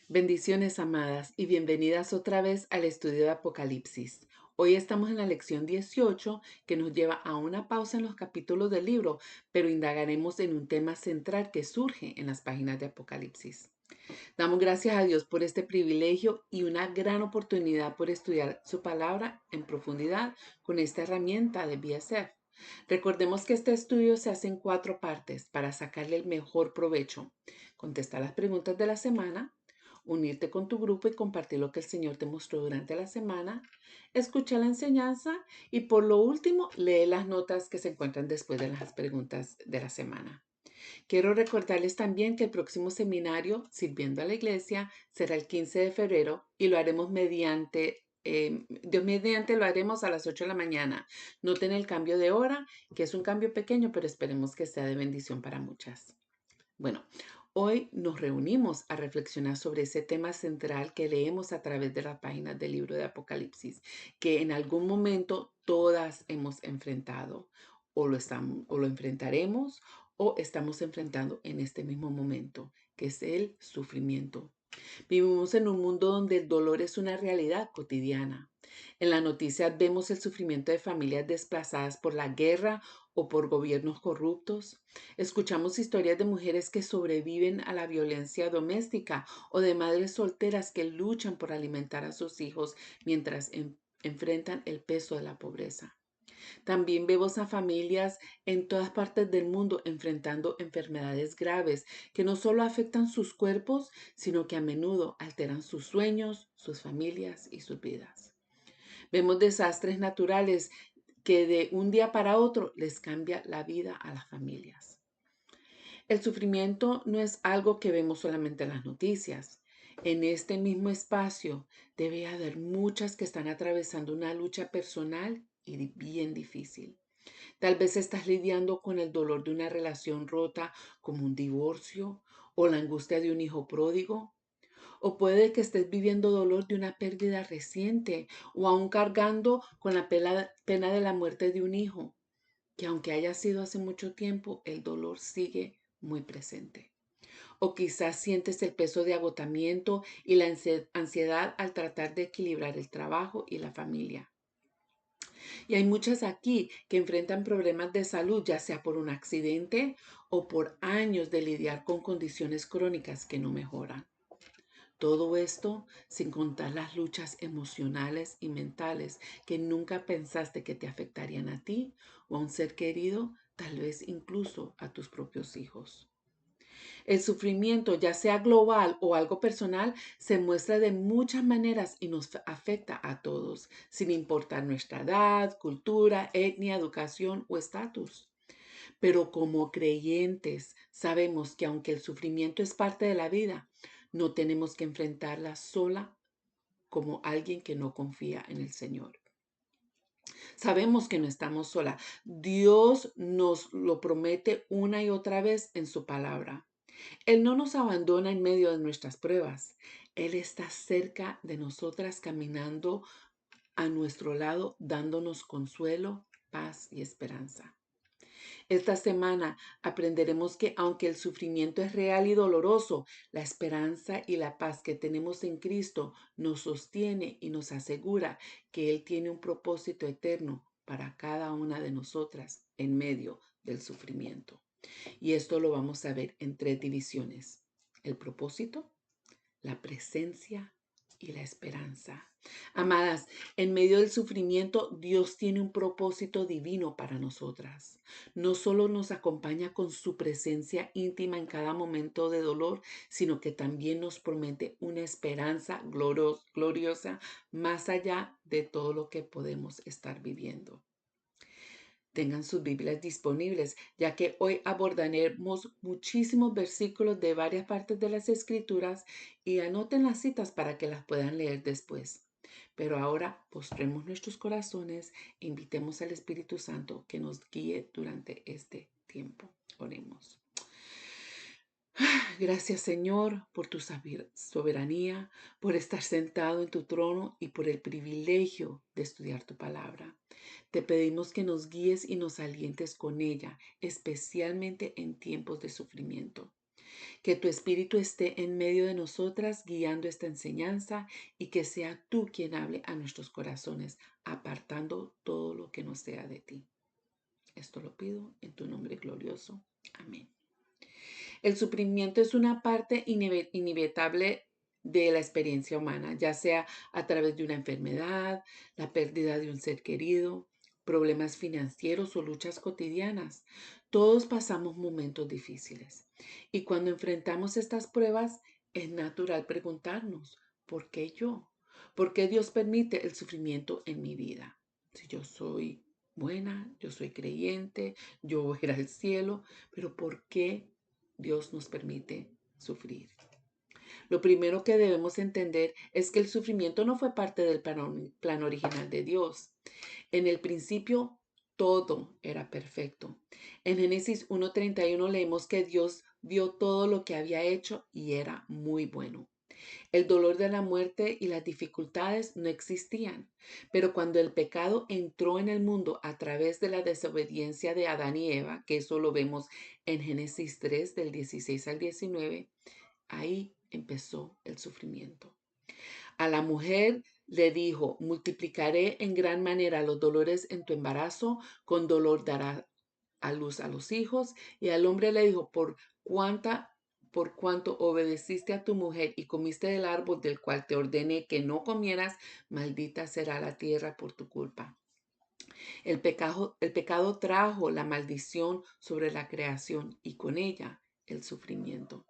Bendiciones amadas y bienvenidas otra vez al estudio de Apocalipsis. Hoy estamos en la lección 18 que nos lleva a una pausa en los capítulos del libro, pero indagaremos en un tema central que surge en las páginas de Apocalipsis. Damos gracias a Dios por este privilegio y una gran oportunidad por estudiar su palabra en profundidad con esta herramienta de BSF. Recordemos que este estudio se hace en 4 partes para sacarle el mejor provecho. Contestar las preguntas de la semana, unirte con tu grupo y compartir lo que el Señor te mostró durante la semana, escuchar la enseñanza y por lo último, leer las notas que se encuentran después de las preguntas de la semana. Quiero recordarles también que el próximo seminario, Sirviendo a la Iglesia, será el 15 de febrero y lo haremos Dios mediante lo haremos a las 8 de la mañana. Noten el cambio de hora, que es un cambio pequeño, pero esperemos que sea de bendición para muchas. Bueno, hoy nos reunimos a reflexionar sobre ese tema central que leemos a través de las páginas del libro de Apocalipsis, que en algún momento todas hemos enfrentado, o lo enfrentaremos, o estamos enfrentando en este mismo momento, que es el sufrimiento. Vivimos en un mundo donde el dolor es una realidad cotidiana. En las noticias vemos el sufrimiento de familias desplazadas por la guerra o por gobiernos corruptos. Escuchamos historias de mujeres que sobreviven a la violencia doméstica o de madres solteras que luchan por alimentar a sus hijos mientras enfrentan el peso de la pobreza. También vemos a familias en todas partes del mundo enfrentando enfermedades graves que no solo afectan sus cuerpos, sino que a menudo alteran sus sueños, sus familias y sus vidas. Vemos desastres naturales que de un día para otro les cambia la vida a las familias. El sufrimiento no es algo que vemos solamente en las noticias. En este mismo espacio debe haber muchas que están atravesando una lucha personal y bien difícil. Tal vez estás lidiando con el dolor de una relación rota como un divorcio o la angustia de un hijo pródigo. O puede que estés viviendo dolor de una pérdida reciente o aún cargando con la pena de la muerte de un hijo, que aunque haya sido hace mucho tiempo, el dolor sigue muy presente. O quizás sientes el peso de agotamiento y la ansiedad al tratar de equilibrar el trabajo y la familia. Y hay muchas aquí que enfrentan problemas de salud, ya sea por un accidente o por años de lidiar con condiciones crónicas que no mejoran. Todo esto sin contar las luchas emocionales y mentales que nunca pensaste que te afectarían a ti o a un ser querido, tal vez incluso a tus propios hijos. El sufrimiento, ya sea global o algo personal, se muestra de muchas maneras y nos afecta a todos, sin importar nuestra edad, cultura, etnia, educación o estatus. Pero como creyentes, sabemos que aunque el sufrimiento es parte de la vida, no tenemos que enfrentarla sola como alguien que no confía en el Señor. Sabemos que no estamos sola. Dios nos lo promete una y otra vez en su palabra. Él no nos abandona en medio de nuestras pruebas. Él está cerca de nosotras caminando a nuestro lado, dándonos consuelo, paz y esperanza. Esta semana aprenderemos que aunque el sufrimiento es real y doloroso, la esperanza y la paz que tenemos en Cristo nos sostiene y nos asegura que Él tiene un propósito eterno para cada una de nosotras en medio del sufrimiento. Y esto lo vamos a ver en 3 divisiones: el propósito, la presencia y la esperanza. Amadas, en medio del sufrimiento, Dios tiene un propósito divino para nosotras. No solo nos acompaña con su presencia íntima en cada momento de dolor, sino que también nos promete una esperanza gloriosa más allá de todo lo que podemos estar viviendo. Tengan sus Biblias disponibles, ya que hoy abordaremos muchísimos versículos de varias partes de las Escrituras y anoten las citas para que las puedan leer después. Pero ahora postremos nuestros corazones e invitemos al Espíritu Santo que nos guíe durante este tiempo. Oremos. Gracias, Señor, por tu soberanía, por estar sentado en tu trono y por el privilegio de estudiar tu palabra. Te pedimos que nos guíes y nos alientes con ella, especialmente en tiempos de sufrimiento. Que tu espíritu esté en medio de nosotras guiando esta enseñanza y que sea tú quien hable a nuestros corazones, apartando todo lo que no sea de ti. Esto lo pido en tu nombre glorioso. Amén. El sufrimiento es una parte inevitable de la experiencia humana, ya sea a través de una enfermedad, la pérdida de un ser querido, problemas financieros o luchas cotidianas. Todos pasamos momentos difíciles. Y cuando enfrentamos estas pruebas, es natural preguntarnos, ¿por qué yo? ¿Por qué Dios permite el sufrimiento en mi vida? Si yo soy buena, yo soy creyente, yo voy a ir al cielo, pero ¿por qué Dios nos permite sufrir? Lo primero que debemos entender es que el sufrimiento no fue parte del plan original de Dios. En el principio todo era perfecto. En Génesis 1:31 leemos que Dios vio todo lo que había hecho y era muy bueno. El dolor de la muerte y las dificultades no existían, pero cuando el pecado entró en el mundo a través de la desobediencia de Adán y Eva, que eso lo vemos en Génesis 3 del 16 al 19, ahí empezó el sufrimiento. A la mujer le dijo, multiplicaré en gran manera los dolores en tu embarazo, con dolor dará a luz a los hijos. Y al hombre le dijo, por cuanto obedeciste a tu mujer y comiste del árbol del cual te ordené que no comieras, maldita será la tierra por tu culpa. El pecado trajo la maldición sobre la creación y con ella el sufrimiento.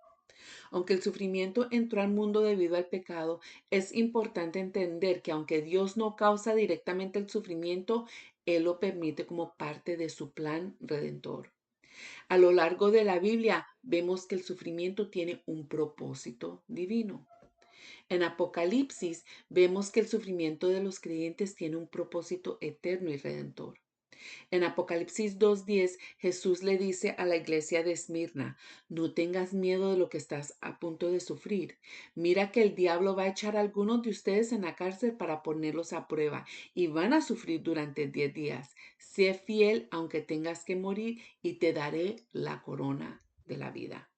Aunque el sufrimiento entró al mundo debido al pecado, es importante entender que aunque Dios no causa directamente el sufrimiento, Él lo permite como parte de su plan redentor. A lo largo de la Biblia vemos que el sufrimiento tiene un propósito divino. En Apocalipsis vemos que el sufrimiento de los creyentes tiene un propósito eterno y redentor. En Apocalipsis 2:10, Jesús le dice a la iglesia de Esmirna, no tengas miedo de lo que estás a punto de sufrir. Mira que el diablo va a echar a algunos de ustedes en la cárcel para ponerlos a prueba y van a sufrir durante 10 días. Sé fiel aunque tengas que morir y te daré la corona de la vida.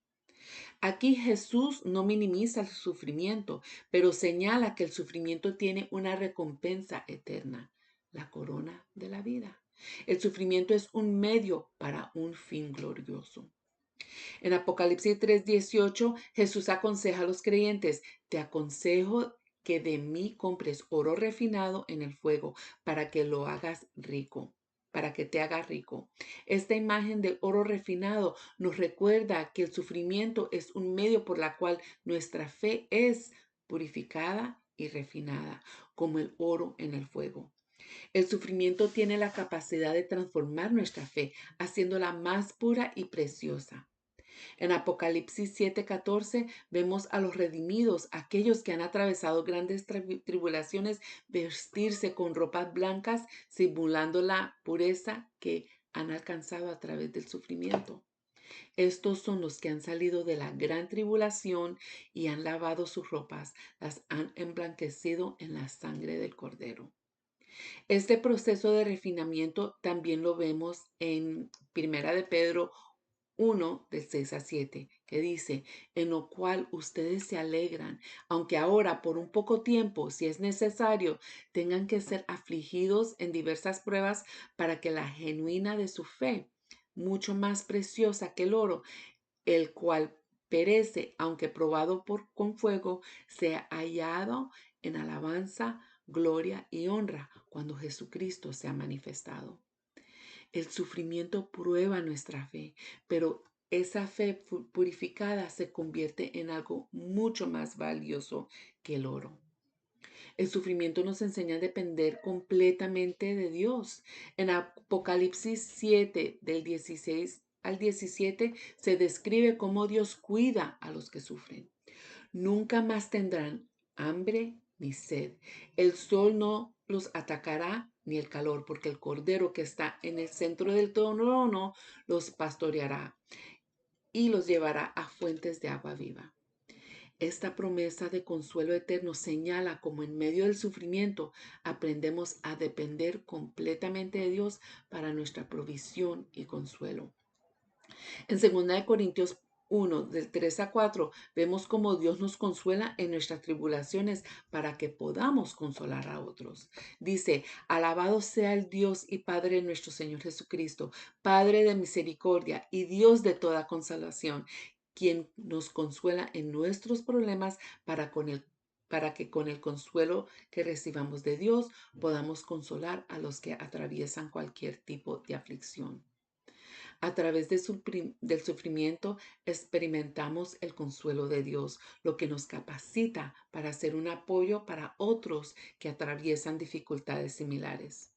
Aquí Jesús no minimiza el sufrimiento, pero señala que el sufrimiento tiene una recompensa eterna, la corona de la vida. El sufrimiento es un medio para un fin glorioso. En Apocalipsis 3:18, Jesús aconseja a los creyentes, te aconsejo que de mí compres oro refinado en el fuego para que lo hagas rico, para que te haga rico. Esta imagen del oro refinado nos recuerda que el sufrimiento es un medio por la cual nuestra fe es purificada y refinada, como el oro en el fuego. El sufrimiento tiene la capacidad de transformar nuestra fe, haciéndola más pura y preciosa. En Apocalipsis 7:14 vemos a los redimidos, aquellos que han atravesado grandes tribulaciones, vestirse con ropas blancas, simulando la pureza que han alcanzado a través del sufrimiento. Estos son los que han salido de la gran tribulación y han lavado sus ropas, las han emblanquecido en la sangre del Cordero. Este proceso de refinamiento también lo vemos en Primera de Pedro 1 del 6 a 7, que dice, en lo cual ustedes se alegran, aunque ahora por un poco tiempo, si es necesario, tengan que ser afligidos en diversas pruebas para que la genuina de su fe, mucho más preciosa que el oro, el cual perece, aunque probado con fuego, sea hallado en alabanza, gloria y honra cuando Jesucristo sea manifestado. El sufrimiento prueba nuestra fe, pero esa fe purificada se convierte en algo mucho más valioso que el oro. El sufrimiento nos enseña a depender completamente de Dios. En Apocalipsis 7, del 16 al 17, se describe cómo Dios cuida a los que sufren. Nunca más tendrán hambre ni sed. El sol no los atacará ni el calor, porque el cordero que está en el centro del trono los pastoreará y los llevará a fuentes de agua viva. Esta promesa de consuelo eterno señala cómo en medio del sufrimiento aprendemos a depender completamente de Dios para nuestra provisión y consuelo. En 2 Corintios 1, del 3 a 4, vemos cómo Dios nos consuela en nuestras tribulaciones para que podamos consolar a otros. Dice, alabado sea el Dios y Padre de nuestro Señor Jesucristo, Padre de misericordia y Dios de toda consolación, quien nos consuela en nuestros problemas para que con el consuelo que recibamos de Dios podamos consolar a los que atraviesan cualquier tipo de aflicción. A través del sufrimiento experimentamos el consuelo de Dios, lo que nos capacita para ser un apoyo para otros que atraviesan dificultades similares.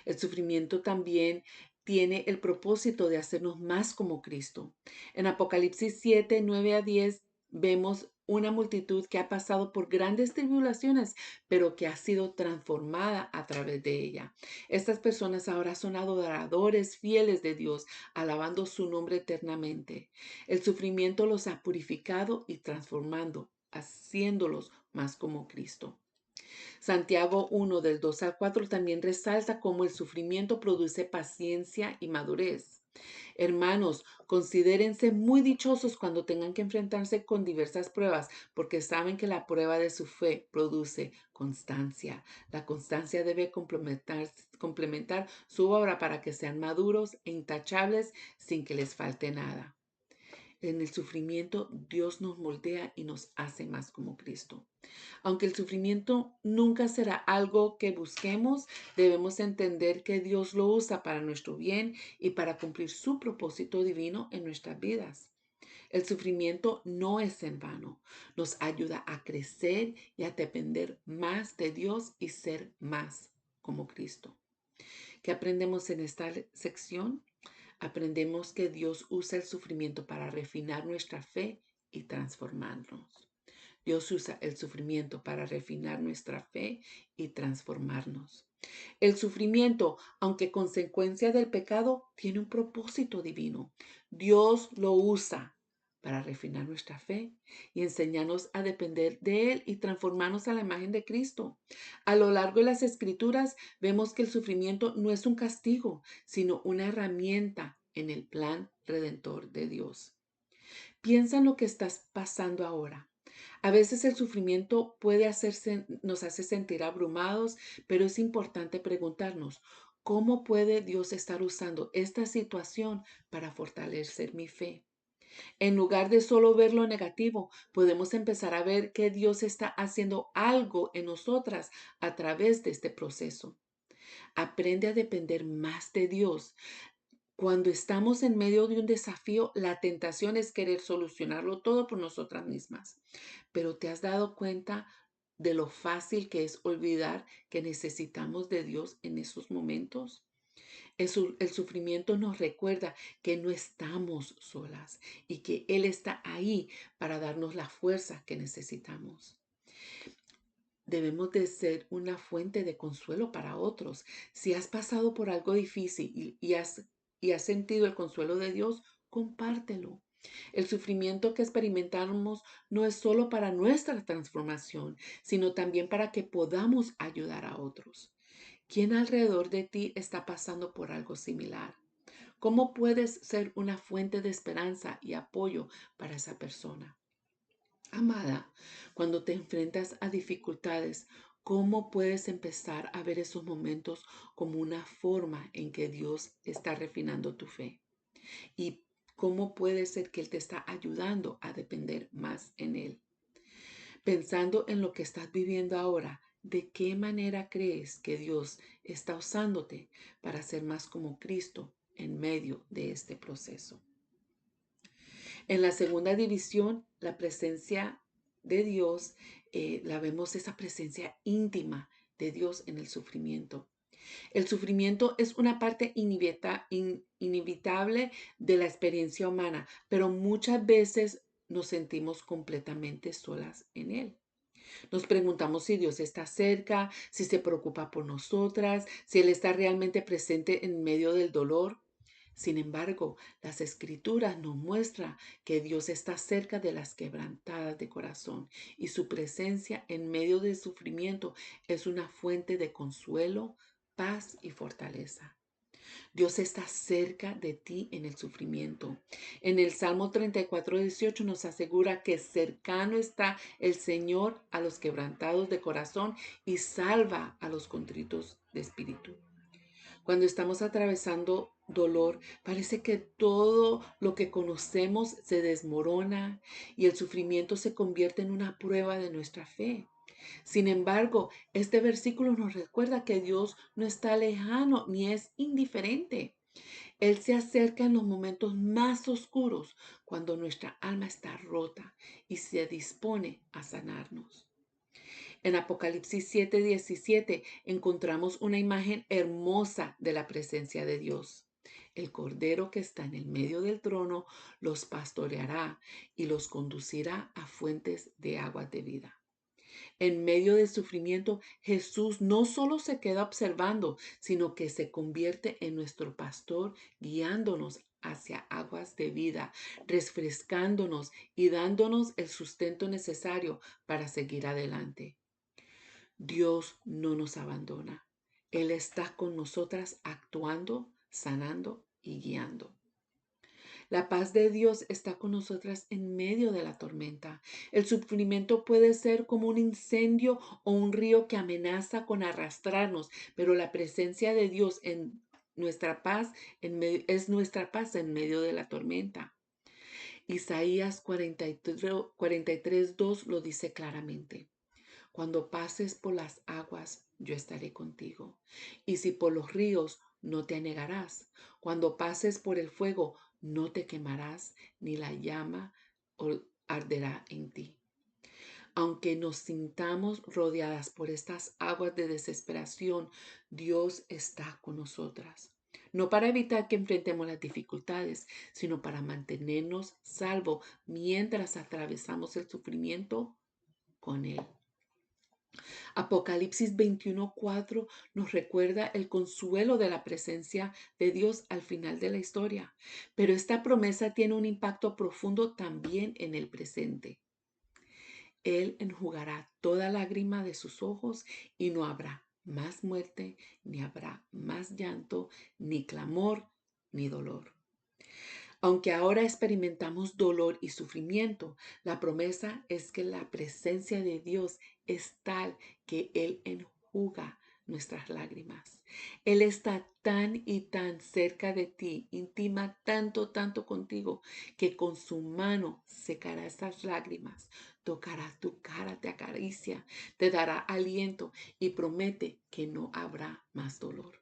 El sufrimiento también tiene el propósito de hacernos más como Cristo. En Apocalipsis 7, 9 a 10 vemos una multitud que ha pasado por grandes tribulaciones, pero que ha sido transformada a través de ella. Estas personas ahora son adoradores fieles de Dios, alabando su nombre eternamente. El sufrimiento los ha purificado y transformando, haciéndolos más como Cristo. Santiago 1 del 2 al 4 también resalta cómo el sufrimiento produce paciencia y madurez. Hermanos, considérense muy dichosos cuando tengan que enfrentarse con diversas pruebas, porque saben que la prueba de su fe produce constancia. La constancia debe complementar su obra para que sean maduros e intachables sin que les falte nada. En el sufrimiento, Dios nos moldea y nos hace más como Cristo. Aunque el sufrimiento nunca será algo que busquemos, debemos entender que Dios lo usa para nuestro bien y para cumplir su propósito divino en nuestras vidas. El sufrimiento no es en vano, nos ayuda a crecer y a depender más de Dios y ser más como Cristo. ¿Qué aprendemos en esta sección? Aprendemos que Dios usa el sufrimiento para refinar nuestra fe y transformarnos. Dios usa el sufrimiento para refinar nuestra fe y transformarnos. El sufrimiento, aunque consecuencia del pecado, tiene un propósito divino. Dios lo usa para refinar nuestra fe y enseñarnos a depender de Él y transformarnos a la imagen de Cristo. A lo largo de las Escrituras vemos que el sufrimiento no es un castigo, sino una herramienta en el plan redentor de Dios. Piensa en lo que estás pasando ahora. A veces el sufrimiento nos hace sentir abrumados, pero es importante preguntarnos, ¿cómo puede Dios estar usando esta situación para fortalecer mi fe? En lugar de solo ver lo negativo, podemos empezar a ver que Dios está haciendo algo en nosotras a través de este proceso. Aprende a depender más de Dios. Cuando estamos en medio de un desafío, la tentación es querer solucionarlo todo por nosotras mismas. Pero ¿te has dado cuenta de lo fácil que es olvidar que necesitamos de Dios en esos momentos? El sufrimiento nos recuerda que no estamos solas y que Él está ahí para darnos la fuerza que necesitamos. Debemos de ser una fuente de consuelo para otros. Si has pasado por algo difícil y has sentido el consuelo de Dios, compártelo. El sufrimiento que experimentamos no es solo para nuestra transformación, sino también para que podamos ayudar a otros. ¿Quién alrededor de ti está pasando por algo similar? ¿Cómo puedes ser una fuente de esperanza y apoyo para esa persona? Amada, cuando te enfrentas a dificultades, ¿cómo puedes empezar a ver esos momentos como una forma en que Dios está refinando tu fe? ¿Y cómo puede ser que Él te está ayudando a depender más en Él? Pensando en lo que estás viviendo ahora, ¿de qué manera crees que Dios está usándote para ser más como Cristo en medio de este proceso? En la segunda división, la presencia de Dios, la vemos esa presencia íntima de Dios en el sufrimiento. El sufrimiento es una parte inevitable de la experiencia humana, pero muchas veces nos sentimos completamente solas en él. Nos preguntamos si Dios está cerca, si se preocupa por nosotras, si Él está realmente presente en medio del dolor. Sin embargo, las escrituras nos muestran que Dios está cerca de las quebrantadas de corazón y su presencia en medio del sufrimiento es una fuente de consuelo, paz y fortaleza. Dios está cerca de ti en el sufrimiento. En el Salmo 34:18 nos asegura que cercano está el Señor a los quebrantados de corazón y salva a los contritos de espíritu. Cuando estamos atravesando dolor, parece que todo lo que conocemos se desmorona y el sufrimiento se convierte en una prueba de nuestra fe. Sin embargo, este versículo nos recuerda que Dios no está lejano ni es indiferente. Él se acerca en los momentos más oscuros, cuando nuestra alma está rota y se dispone a sanarnos. En Apocalipsis 7:17 encontramos una imagen hermosa de la presencia de Dios. El Cordero que está en el medio del trono los pastoreará y los conducirá a fuentes de aguas de vida. En medio del sufrimiento, Jesús no solo se queda observando, sino que se convierte en nuestro pastor, guiándonos hacia aguas de vida, refrescándonos y dándonos el sustento necesario para seguir adelante. Dios no nos abandona. Él está con nosotras actuando, sanando y guiando. La paz de Dios está con nosotras en medio de la tormenta. El sufrimiento puede ser como un incendio o un río que amenaza con arrastrarnos, pero la presencia de Dios en nuestra paz es nuestra paz en medio de la tormenta. Isaías 43:2 lo dice claramente. Cuando pases por las aguas, yo estaré contigo. Y si por los ríos, no te anegarás. Cuando pases por el fuego, no te quemarás, ni la llama arderá en ti. Aunque nos sintamos rodeadas por estas aguas de desesperación, Dios está con nosotras. No para evitar que enfrentemos las dificultades, sino para mantenernos salvos mientras atravesamos el sufrimiento con Él. Apocalipsis 21:4 nos recuerda el consuelo de la presencia de Dios al final de la historia, pero esta promesa tiene un impacto profundo también en el presente. Él enjugará toda lágrima de sus ojos y no habrá más muerte, ni habrá más llanto, ni clamor, ni dolor. Aunque ahora experimentamos dolor y sufrimiento, la promesa es que la presencia de Dios es tal que Él enjuga nuestras lágrimas. Él está tan y tan cerca de ti, intima tanto, tanto contigo, que con su mano secará esas lágrimas, tocará tu cara, te acaricia, te dará aliento y promete que no habrá más dolor.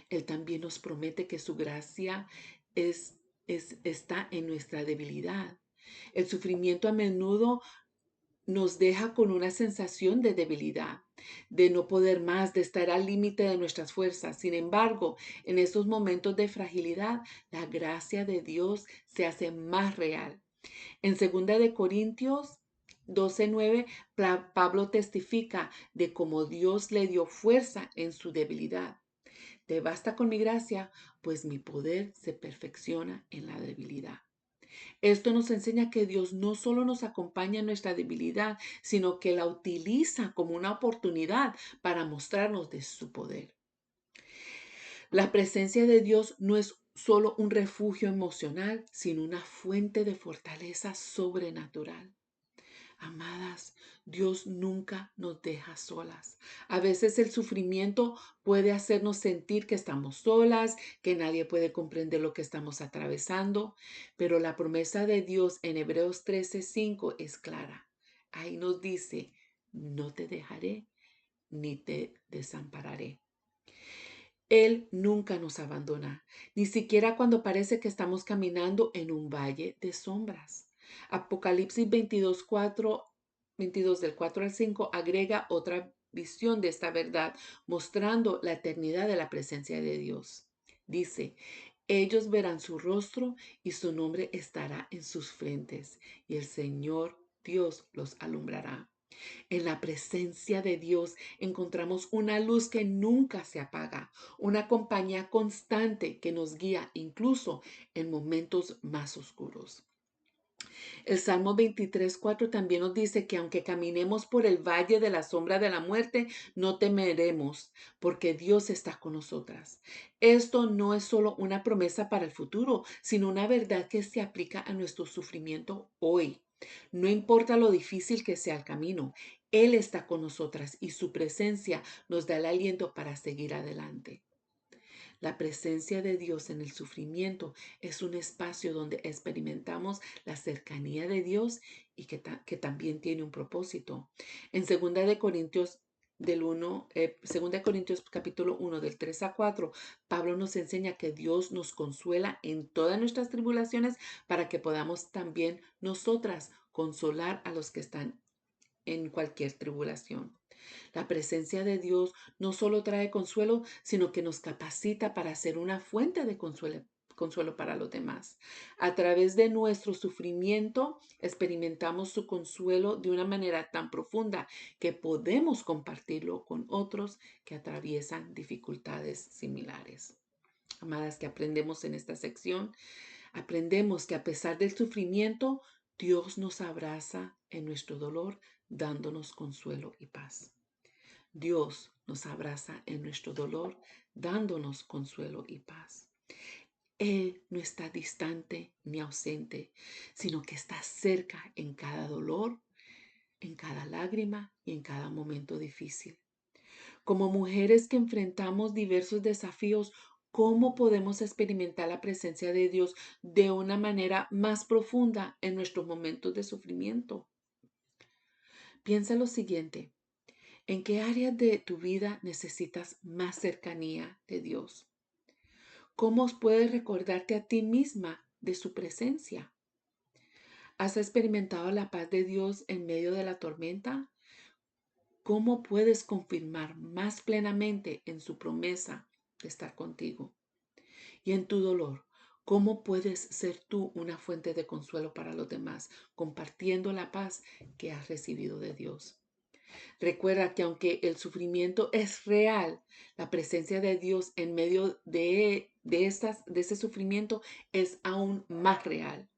Él también nos promete que su gracia es, está en nuestra debilidad. El sufrimiento a menudo nos deja con una sensación de debilidad, de no poder más, de estar al límite de nuestras fuerzas. Sin embargo, en estos momentos de fragilidad, la gracia de Dios se hace más real. En 2 Corintios 12:9, Pablo testifica de cómo Dios le dio fuerza en su debilidad. Te basta con mi gracia, pues mi poder se perfecciona en la debilidad. Esto nos enseña que Dios no solo nos acompaña en nuestra debilidad, sino que la utiliza como una oportunidad para mostrarnos de su poder. La presencia de Dios no es solo un refugio emocional, sino una fuente de fortaleza sobrenatural. Amadas, Dios nunca nos deja solas. A veces el sufrimiento puede hacernos sentir que estamos solas, que nadie puede comprender lo que estamos atravesando, pero la promesa de Dios en Hebreos 13:5 es clara. Ahí nos dice, no te dejaré ni te desampararé. Él nunca nos abandona, ni siquiera cuando parece que estamos caminando en un valle de sombras. Apocalipsis 22 del 4 al 5 agrega otra visión de esta verdad, mostrando la eternidad de la presencia de Dios. Dice, ellos verán su rostro y su nombre estará en sus frentes, y el Señor Dios los alumbrará. En la presencia de Dios encontramos una luz que nunca se apaga, una compañía constante que nos guía incluso en momentos más oscuros. El Salmo 23:4 también nos dice que aunque caminemos por el valle de la sombra de la muerte, no temeremos, porque Dios está con nosotras. Esto no es solo una promesa para el futuro, sino una verdad que se aplica a nuestro sufrimiento hoy. No importa lo difícil que sea el camino, Él está con nosotras y su presencia nos da el aliento para seguir adelante. La presencia de Dios en el sufrimiento es un espacio donde experimentamos la cercanía de Dios y que también tiene un propósito. En 2 de Corintios capítulo 1 del 3 a 4, Pablo nos enseña que Dios nos consuela en todas nuestras tribulaciones para que podamos también nosotras consolar a los que están en cualquier tribulación. La presencia de Dios no solo trae consuelo, sino que nos capacita para ser una fuente de consuelo para los demás. A través de nuestro sufrimiento experimentamos su consuelo de una manera tan profunda que podemos compartirlo con otros que atraviesan dificultades similares. Amadas, que aprendemos en esta sección, aprendemos que a pesar del sufrimiento, Dios nos abraza en nuestro dolor, dándonos consuelo y paz. Dios nos abraza en nuestro dolor, dándonos consuelo y paz. Él no está distante ni ausente, sino que está cerca en cada dolor, en cada lágrima y en cada momento difícil. Como mujeres que enfrentamos diversos desafíos, ¿cómo podemos experimentar la presencia de Dios de una manera más profunda en nuestros momentos de sufrimiento? Piensa lo siguiente. ¿En qué áreas de tu vida necesitas más cercanía de Dios? ¿Cómo puedes recordarte a ti misma de su presencia? ¿Has experimentado la paz de Dios en medio de la tormenta? ¿Cómo puedes confirmar más plenamente en su promesa de estar contigo? Y en tu dolor, ¿cómo puedes ser tú una fuente de consuelo para los demás, compartiendo la paz que has recibido de Dios? Recuerda que aunque el sufrimiento es real, la presencia de Dios en medio de ese sufrimiento es aún más real.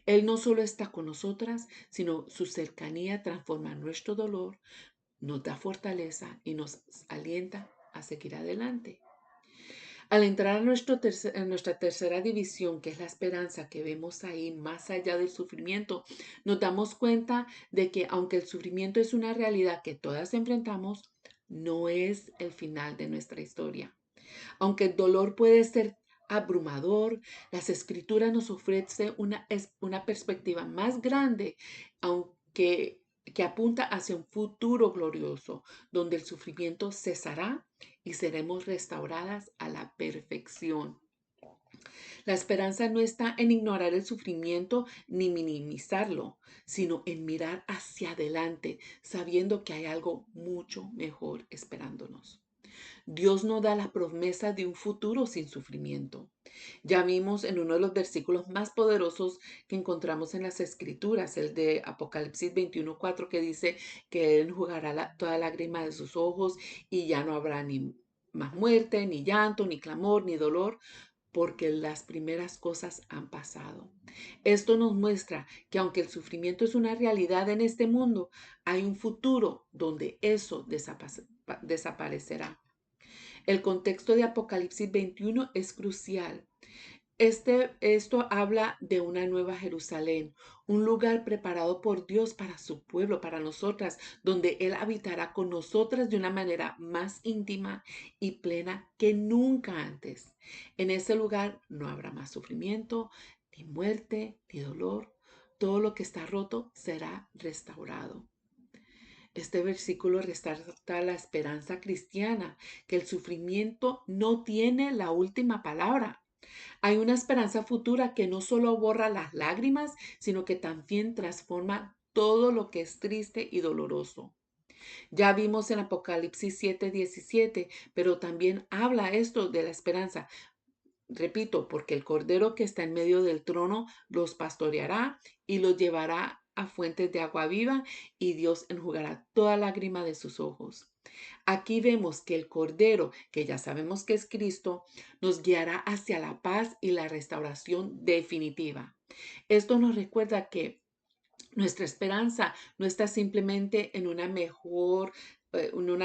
Él no solo está con nosotras, sino su cercanía transforma nuestro dolor, nos da fortaleza y nos alienta a seguir adelante. Al entrar en nuestra tercera división, que es la esperanza que vemos ahí más allá del sufrimiento, nos damos cuenta de que aunque el sufrimiento es una realidad que todas enfrentamos, no es el final de nuestra historia. Aunque el dolor puede ser abrumador, las escrituras nos ofrecen una perspectiva más grande, aunque que apunta hacia un futuro glorioso, donde el sufrimiento cesará y seremos restauradas a la perfección. La esperanza no está en ignorar el sufrimiento ni minimizarlo, sino en mirar hacia adelante, sabiendo que hay algo mucho mejor esperándonos. Dios nos da la promesa de un futuro sin sufrimiento. Ya vimos en uno de los versículos más poderosos que encontramos en las Escrituras, el de Apocalipsis 21:4, que dice que Él enjugará toda lágrima de sus ojos y ya no habrá ni más muerte, ni llanto, ni clamor, ni dolor, porque las primeras cosas han pasado. Esto nos muestra que aunque el sufrimiento es una realidad en este mundo, hay un futuro donde eso desaparecerá. El contexto de Apocalipsis 21 es crucial. Esto habla de una nueva Jerusalén, un lugar preparado por Dios para su pueblo, para nosotras, donde Él habitará con nosotras de una manera más íntima y plena que nunca antes. En ese lugar no habrá más sufrimiento, ni muerte, ni dolor. Todo lo que está roto será restaurado. Este versículo resalta la esperanza cristiana, que el sufrimiento no tiene la última palabra. Hay una esperanza futura que no solo borra las lágrimas, sino que también transforma todo lo que es triste y doloroso. Ya vimos en Apocalipsis 7:17, pero también habla esto de la esperanza. Repito, porque el Cordero que está en medio del trono los pastoreará y los llevará a fuentes de agua viva y Dios enjugará toda lágrima de sus ojos. Aquí vemos que el Cordero, que ya sabemos que es Cristo, nos guiará hacia la paz y la restauración definitiva. Esto nos recuerda que nuestra esperanza no está simplemente en una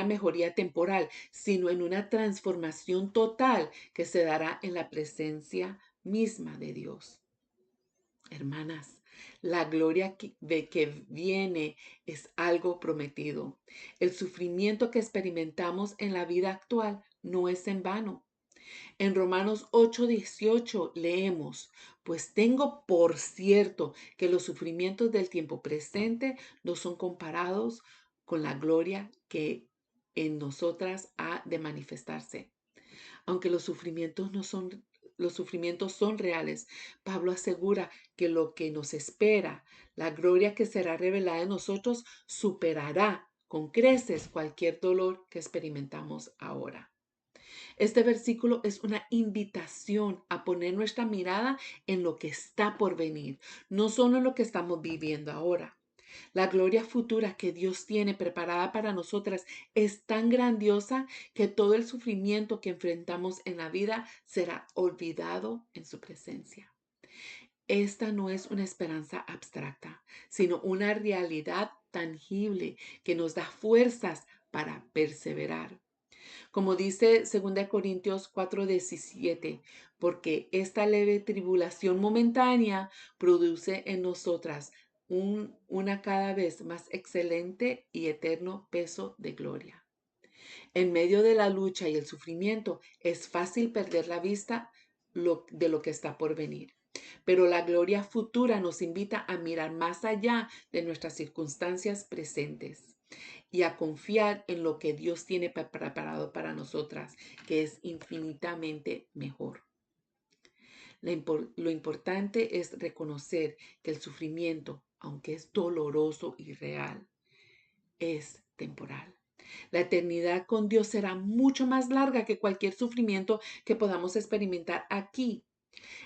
mejoría temporal, sino en una transformación total que se dará en la presencia misma de Dios. Hermanas, la gloria de que viene es algo prometido. El sufrimiento que experimentamos en la vida actual no es en vano. En Romanos 8:18 leemos, pues tengo por cierto que los sufrimientos del tiempo presente no son comparados con la gloria que en nosotras ha de manifestarse. Aunque los sufrimientos son reales, Pablo asegura que lo que nos espera, la gloria que será revelada en nosotros, superará con creces cualquier dolor que experimentamos ahora. Este versículo es una invitación a poner nuestra mirada en lo que está por venir, no solo en lo que estamos viviendo ahora. La gloria futura que Dios tiene preparada para nosotras es tan grandiosa que todo el sufrimiento que enfrentamos en la vida será olvidado en su presencia. Esta no es una esperanza abstracta, sino una realidad tangible que nos da fuerzas para perseverar. Como dice 2 Corintios 4:17, porque esta leve tribulación momentánea produce en nosotras una cada vez más excelente y eterno peso de gloria. En medio de la lucha y el sufrimiento es fácil perder la vista de lo que está por venir. Pero la gloria futura nos invita a mirar más allá de nuestras circunstancias presentes y a confiar en lo que Dios tiene preparado para nosotras, que es infinitamente mejor. Lo importante es reconocer que el sufrimiento, aunque es doloroso y real, es temporal. La eternidad con Dios será mucho más larga que cualquier sufrimiento que podamos experimentar aquí.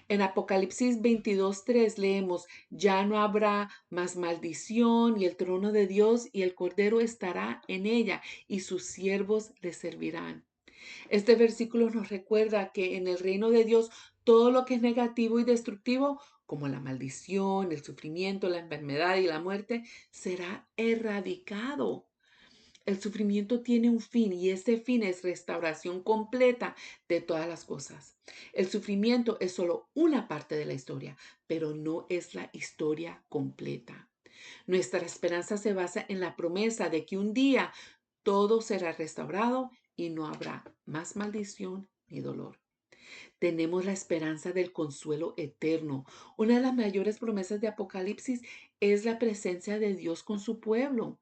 En Apocalipsis 22:3 leemos, ya no habrá más maldición y el trono de Dios y el Cordero estará en ella y sus siervos le servirán. Este versículo nos recuerda que en el reino de Dios todo lo que es negativo y destructivo, como la maldición, el sufrimiento, la enfermedad y la muerte, será erradicado. El sufrimiento tiene un fin y ese fin es restauración completa de todas las cosas. El sufrimiento es solo una parte de la historia, pero no es la historia completa. Nuestra esperanza se basa en la promesa de que un día todo será restaurado y no habrá más maldición ni dolor. Tenemos la esperanza del consuelo eterno. Una de las mayores promesas de Apocalipsis es la presencia de Dios con su pueblo.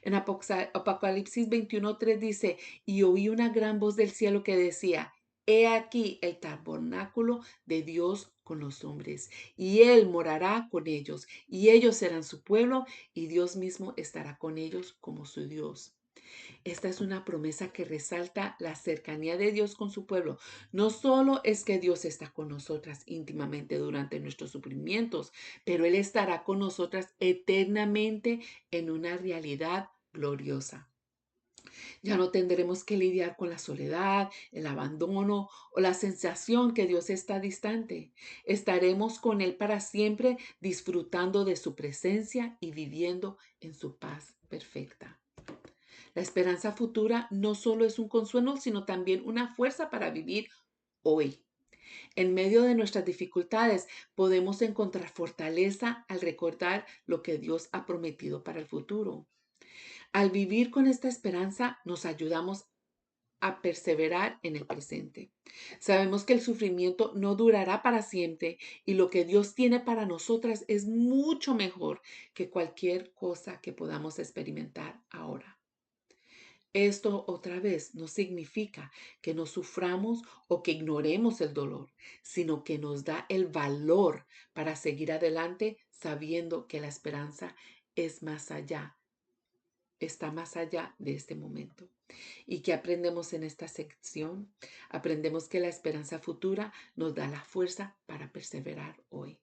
En Apocalipsis 21:3 dice, y oí una gran voz del cielo que decía, he aquí el tabernáculo de Dios con los hombres, y Él morará con ellos, y ellos serán su pueblo, y Dios mismo estará con ellos como su Dios. Esta es una promesa que resalta la cercanía de Dios con su pueblo. No solo es que Dios está con nosotras íntimamente durante nuestros sufrimientos, pero Él estará con nosotras eternamente en una realidad gloriosa. Ya no tendremos que lidiar con la soledad, el abandono o la sensación que Dios está distante. Estaremos con Él para siempre, disfrutando de su presencia y viviendo en su paz perfecta. La esperanza futura no solo es un consuelo, sino también una fuerza para vivir hoy. En medio de nuestras dificultades podemos encontrar fortaleza al recordar lo que Dios ha prometido para el futuro. Al vivir con esta esperanza nos ayudamos a perseverar en el presente. Sabemos que el sufrimiento no durará para siempre y lo que Dios tiene para nosotras es mucho mejor que cualquier cosa que podamos experimentar ahora. Esto otra vez no significa que no suframos o que ignoremos el dolor, sino que nos da el valor para seguir adelante sabiendo que la esperanza es más allá, está más allá de este momento. ¿Y qué aprendemos en esta sección? Aprendemos que la esperanza futura nos da la fuerza para perseverar hoy.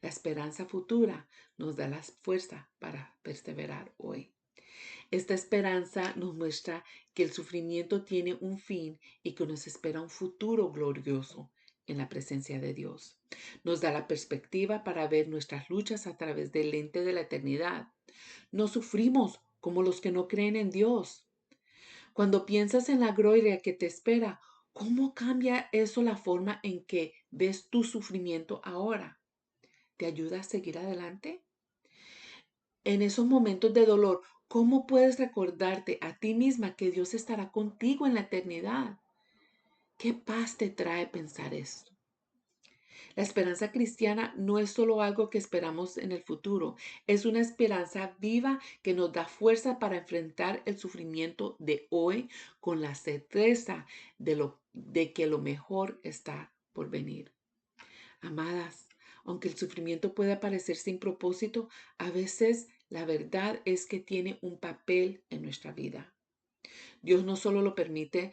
La esperanza futura nos da la fuerza para perseverar hoy. Esta esperanza nos muestra que el sufrimiento tiene un fin y que nos espera un futuro glorioso en la presencia de Dios. Nos da la perspectiva para ver nuestras luchas a través del lente de la eternidad. No sufrimos como los que no creen en Dios. Cuando piensas en la gloria que te espera, ¿cómo cambia eso la forma en que ves tu sufrimiento ahora? ¿Te ayuda a seguir adelante? En esos momentos de dolor, ¿cómo puedes recordarte a ti misma que Dios estará contigo en la eternidad? ¿Qué paz te trae pensar esto? La esperanza cristiana no es solo algo que esperamos en el futuro, es una esperanza viva que nos da fuerza para enfrentar el sufrimiento de hoy con la certeza de que lo mejor está por venir. Amadas, aunque el sufrimiento pueda parecer sin propósito, a veces la verdad es que tiene un papel en nuestra vida. Dios no solo lo permite,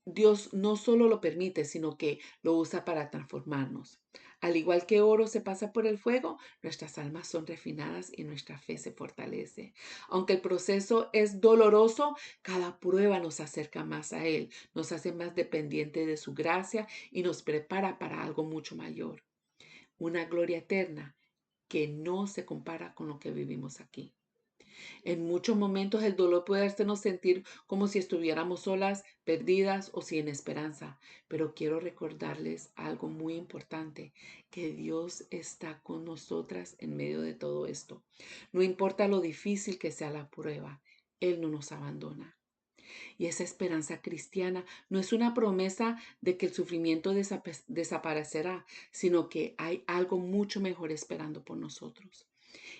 Dios no solo lo permite, sino que lo usa para transformarnos. Al igual que oro se pasa por el fuego, nuestras almas son refinadas y nuestra fe se fortalece. Aunque el proceso es doloroso, cada prueba nos acerca más a Él, nos hace más dependientes de su gracia y nos prepara para algo mucho mayor. Una gloria eterna que no se compara con lo que vivimos aquí. En muchos momentos el dolor puede hacernos sentir como si estuviéramos solas, perdidas o sin esperanza. Pero quiero recordarles algo muy importante, que Dios está con nosotras en medio de todo esto. No importa lo difícil que sea la prueba, Él no nos abandona. Y esa esperanza cristiana no es una promesa de que el sufrimiento desaparecerá, sino que hay algo mucho mejor esperando por nosotros.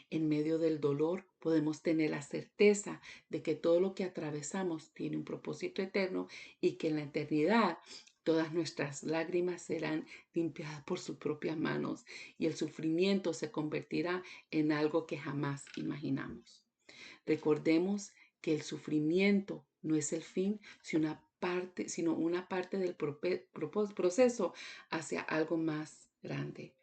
En medio del dolor podemos tener la certeza de que todo lo que atravesamos tiene un propósito eterno y que en la eternidad todas nuestras lágrimas serán limpiadas por sus propias manos y el sufrimiento se convertirá en algo que jamás imaginamos. Recordemos que el sufrimiento no es el fin, sino una parte del proceso hacia algo más grande.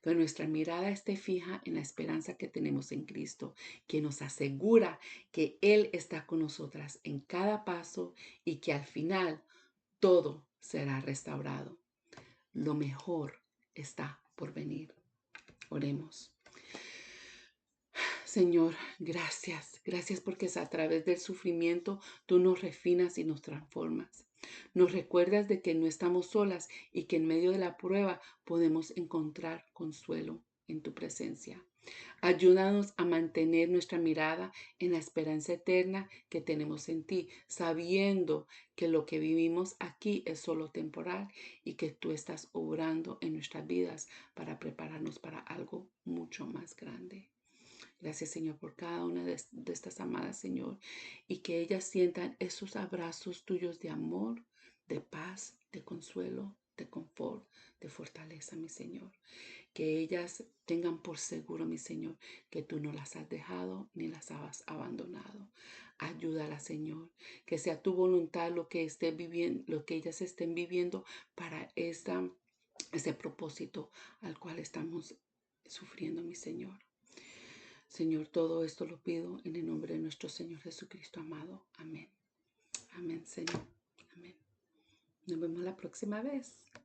Que nuestra mirada esté fija en la esperanza que tenemos en Cristo, que nos asegura que Él está con nosotras en cada paso y que al final todo será restaurado. Lo mejor está por venir. Oremos. Señor, gracias. Gracias porque es a través del sufrimiento tú nos refinas y nos transformas. Nos recuerdas de que no estamos solas y que en medio de la prueba podemos encontrar consuelo en tu presencia. Ayúdanos a mantener nuestra mirada en la esperanza eterna que tenemos en ti, sabiendo que lo que vivimos aquí es solo temporal y que tú estás obrando en nuestras vidas para prepararnos para algo mucho más grande. Gracias, Señor, por cada una de estas amadas, Señor, y que ellas sientan esos abrazos tuyos de amor, de paz, de consuelo, de confort, de fortaleza, mi Señor. Que ellas tengan por seguro, mi Señor, que tú no las has dejado ni las has abandonado. Ayúdala, Señor, que sea tu voluntad lo que esté viviendo, lo que ellas estén viviendo para ese propósito al cual estamos sufriendo, mi Señor. Señor, todo esto lo pido en el nombre de nuestro Señor Jesucristo amado. Amén. Amén, Señor. Amén. Nos vemos la próxima vez.